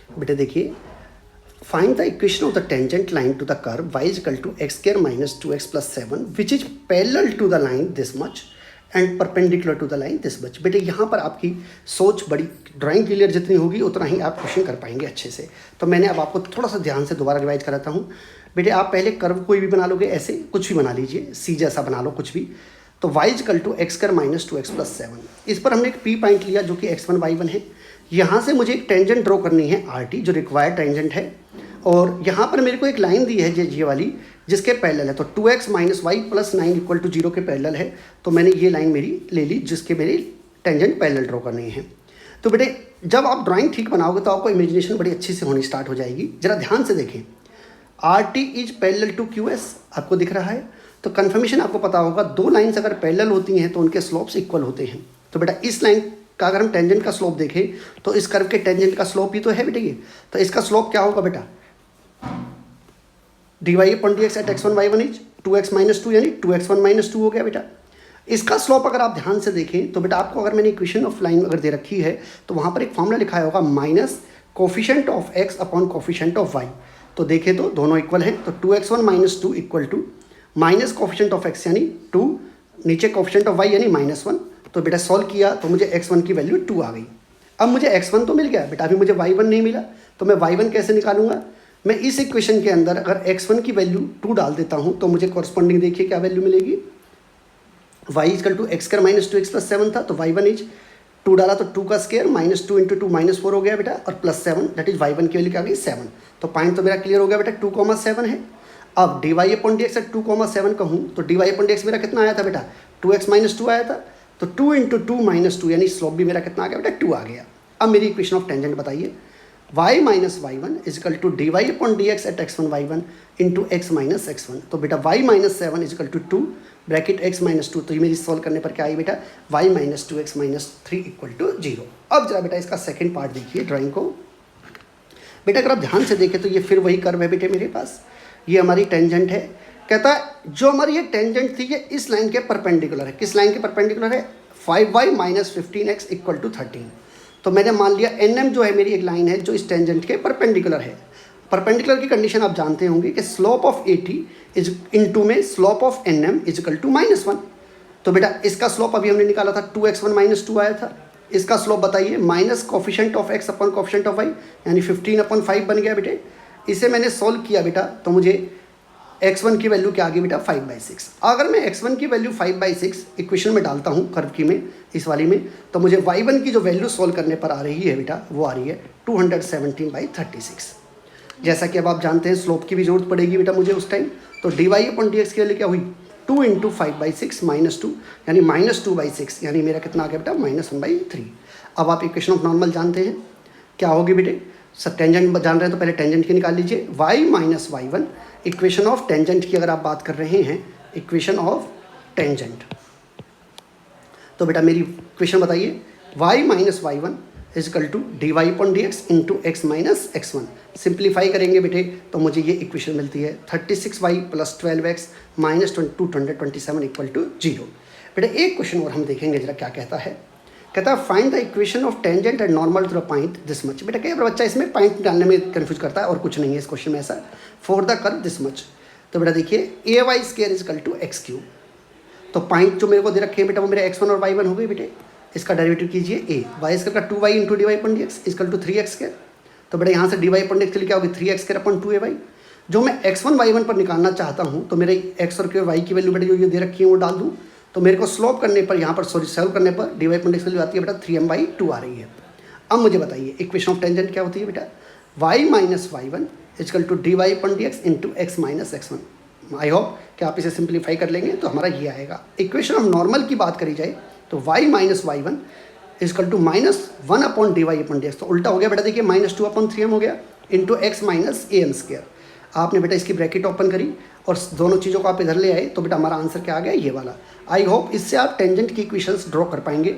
बेटे देखिए, find the equation of the tangent line to the curve y is equal to x square minus 2x plus 7 which is parallel to the line this much and perpendicular to the line this much. बेटे यहाँ पर आपकी सोच बड़ी, drawing clear जितनी होगी उतना ही आप क्वेश्चन कर पाएंगे अच्छे से। तो मैंने अब आपको थोड़ा सा ध्यान से दोबारा रिवाइज कराता हूँ। बेटे आप पहले कर्व कोई भी बना लोगे, ऐसे कुछ भी बना लीजिए, सी जैसा बना लो कुछ भी। तो y is equal to x square minus 2x plus 7, इस पर हमने एक p पॉइंट लिया जो कि x1 y1 है। यहाँ से मुझे एक टेंजेंट ड्रॉ करनी है RT जो रिक्वायर्ड टेंजेंट है, और यहाँ पर मेरे को एक लाइन दी है ये वाली जिसके पैरेलल है। तो 2x minus y plus 9 equal to 0 के पैरेलल है। तो मैंने ये लाइन मेरी ले ली जिसके मेरी टेंजेंट पैरेलल ड्रॉ करनी है। तो बेटे जब आप ड्राइंग ठीक बनाओगे तो आपको इमेजिनेशन बड़ी अच्छी से होनी स्टार्ट हो जाएगी। जरा ध्यान से देखें, RT is parallel to QS आपको दिख रहा है। तो कन्फर्मेशन आपको पता होगा, दो लाइन्स अगर पैरेलल होती हैं तो उनके स्लोप्स इक्वल होते हैं। तो बेटा इस लाइन का अगर हम टेंजेंट का स्लोप देखें तो इस कर्व के टेंजेंट का स्लोप ही तो है बेटे ये। तो इसका स्लोप क्या होगा बेटा, dy upon dx at x1 y1 is 2x minus 2 यानी 2x1 माइनस 2 हो गया बेटा। इसका स्लोप अगर आप ध्यान से देखें तो बेटा आपको, अगर मैंने इक्वेशन ऑफ लाइन अगर दे रखी है तो वहाँ पर एक फॉर्मूला लिखा होगा minus coefficient of x upon coefficient of y। तो देखें तो दोनों इक्वल हैं। तो 2x1 minus 2 equal to minus coefficient of x यानी 2, नीचे कोफिशिएंट ऑफ y यानी -1। तो बेटा सॉल्व किया तो मुझे x1 की वैल्यू 2 आ गई। अब मुझे x1 तो मिल गया बेटा, अभी मुझे y1 नहीं मिला। तो मैं y1 कैसे निकालूंगा, मैं इस इक्वेशन के अंदर अगर x1 की वैल्यू 2 डाल देता हूं तो मुझे कॉरस्पॉन्डिंग देखिए क्या वैल्यू मिलेगी। y equal to x square minus 2x plus 7 था, तो y1 इज 2 डाला तो 2 का स्क्वायर माइनस 2 इंटू 2 माइनस 4 हो गया बेटा, और प्लस 7 दैट इज y1 की वैल्यू क्या आ गई 7। तो पॉइंट तो मेरा क्लियर हो गया बेटा, 2,7 है। अब dy अपॉन dx एट 2,7 कहूँ तो dy अपॉन dx मेरा कितना आया था बेटा, 2x माइनस 2 आया था। तो 2 इंटू 2 माइनस 2 यानी स्लोप भी मेरा कितना आ गया बेटा, 2 आ गया। अब मेरी इक्वेशन ऑफ टेंजेंट बताइए, y minus y1 is equal to d y upon d x at x1 y1 into x minus x1। तो बेटा y minus 7 is equal to 2 bracket x minus 2। तो ये मेरी सॉल्व करने पर क्या आई बेटा, y minus 2x minus 3 equal to 0। अब जरा बेटा इसका सेकंड पार्ट देखिए ड्राइंग को। बेटा अगर आप ध्यान से देखें तो ये फिर वही कर्व है बेटे मेरे पास, ये हमारी टेंजेंट है। कहता है जो हमारी ये टेंजेंट थी ये इस लाइन के परपेंडिकुलर है। किस लाइन के परपेंडिकुलर है, 5y minus 15x equal to 13। तो मैंने मान लिया NM जो है मेरी एक लाइन है जो इस टेंजेंट के परपेंडिकुलर है। परपेंडिकुलर की कंडीशन आप जानते होंगे कि slope of AT is into में slope of NM is equal to -1। तो बेटा इसका स्लोप अभी हमने निकाला था 2x1 माइनस 2 आया था। इसका स्लोप बताइए minus coefficient of x upon coefficient of y यानी 15 अपॉन 5 बन गया बेटे। इसे मैंने सॉल्व किया बेटा तो मुझे x1 की वैल्यू क्या आ गई बेटा 5/6। अगर मैं x1 की वैल्यू 5/6 इक्वेशन में डालता हूँ कर्व की में, इस वाली में, तो मुझे y1 की जो वैल्यू सॉल्व करने पर आ रही है बेटा वो आ रही है 217/36। जैसा कि अब आप जानते हैं स्लोप की भी जरूरत पड़ेगी बेटा मुझे उस टाइम। तो d y upon d x की वैल्यू क्या हुई, 2 इंटू 5/6 माइनस 2 यानी -2/6 यानी मेरा कितना आ गया बेटा -1/3। अब आप इक्वेशन ऑफ नॉर्मल जानते हैं क्या होगी बेटे, सब टेंजेंट जान रहे हैं तो पहले टेंजेंट की निकाल लीजिए। y minus y1 equation of tangent की अगर आप बात कर रहे हैं, इक्वेशन ऑफ टेंजेंट, तो बेटा मेरी इक्वेशन बताइए y minus y1 is equal to d y upon d x into x minus x1। Simplify करेंगे बेटे तो मुझे ये इक्वेशन मिलती है 36y plus 12x minus 227 equal to 0। बेटा एक क्वेश्चन और हम देखेंगे जरा क्या कहता है। कहता है find the equation of tangent and normal to the point this much. बेटा कई बार बच्चा इसमें पॉइंट डालने में कंफ्यूज करता है और कुछ नहीं है इस क्वेश्चन में ऐसा, for the curve this much. तो बेटा देखिए ay square is equal to x cube. तो पॉइंट जो मेरे को दे रखे हैं बेटा वो मेरे x1 और y1 हो गए बेटे। इसका डेरिवेटिव कीजिए a, y स्क्वायर का 2y into d y upon d x is equal to 3x square. तो बेटा यहाँ से d y upon d x के लिए क्या होगी 3x स्क्वायर अपॉन 2ay। जो मैं x1 y1 पर निकालना चाहता हूँ तो मेरे x और y की वैल्यू बेटा जो ये दे रखी है वो डाल दूँ। तो मेरे को स्लोप करने पर यहाँ पर सॉल्व करने पर d y upon d x value आती है बेटा 3m/2 आ रही है। अब मुझे बताइए इक्वेशन ऑफ टेंजेंट क्या होती है बेटा, y minus y1 is equal to d y upon d x into x minus x1। I hope कि आप इसे सिंप्लीफाई कर लेंगे तो हमारा ये आएगा। इक्वेशन ऑफ नॉर्मल की बात करी जाए तो y minus y1 is equal to -1 upon d y upon d x. तो उल्टा हो गया बेटा, देखिए -2 अपॉन 3m हो गया into x minus am square. आपने बेटा इसकी ब्रैकेट ओपन करी और दोनों चीज़ों को आप इधर ले आए तो बेटा हमारा आंसर क्या आ गया ये वाला। आई होप इससे आप टेंजेंट की इक्वेशंस ड्रॉ कर पाएंगे।